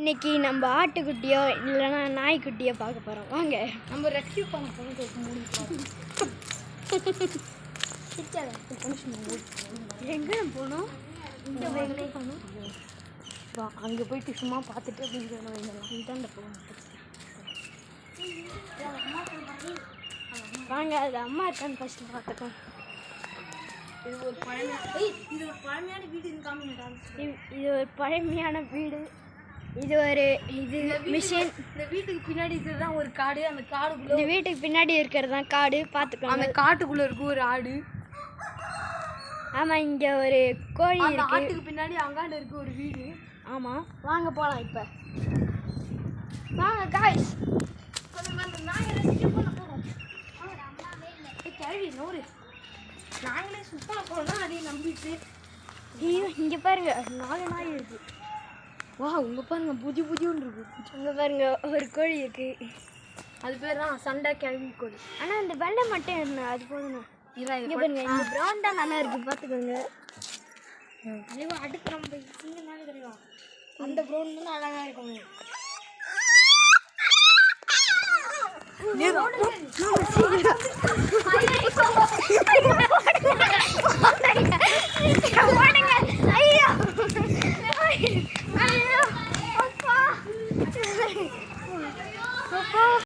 இன்னைக்கு நம்ம ஆட்டுக்குட்டியோ இல்லைன்னா நாய்க்குட்டியோ பார்க்க போகிறோம். வாங்க நம்ம ரெஸ்கியூ பண்ண போகிறோம். எங்கே போனோம்? அங்கே போயிட்டு சும்மா பார்த்துட்டு அப்படிங்கிற போகணும். வாங்க அது அம்மா இருக்கான்னு ஃபஸ்ட்டு பார்த்துக்கோம். இது ஒரு பழமையான வீடு. இது ஒரு பழமையான வீடு. இது ஒரு மிஷின். இந்த வீட்டுக்கு பின்னாடி இருக்கிறது ஒரு காடு. அந்த காடுக்குள்ள இந்த வீட்டுக்கு பின்னாடி இருக்கிறது தான் காடு. பார்த்துக்கோங்க. அந்த காட்டுக்குள்ளே இருக்கு ஒரு ஆடு. ஆமாம், இங்கே ஒரு கோழி அந்த இருக்கு. ஆட்டுக்கு பின்னாடி அங்காண்டு இருக்கு ஒரு வீடு. ஆமாம், வாங்க போகலாம். இப்போ வாங்க காய்ஸ். கேள்வி நூறு நாங்களே சுத்தம் போனோம். அதையும் நம்பிட்டு ஐயோ, இங்கே பாருங்க 4 நாய் இருக்கு. வா உங்க பாருங்க புதியுன்னு இருக்கு. இங்கே பாருங்க ஒரு கோழி இருக்கு. அது பேர் தான் சண்டை கேள்வி கோழி. ஆனால் இந்த வெள்ளை மட்டும் என்ன அது போதும். இங்கே பாருங்க, இந்த ப்ரௌன் தான் நல்லா இருக்கு. பார்த்துக்கோங்க. ஐயோ அடுத்து நம்ம சின்ன நாள் கிடையாது. அந்த ப்ரௌன் தான் அழகாக இருக்கும். ஐயோ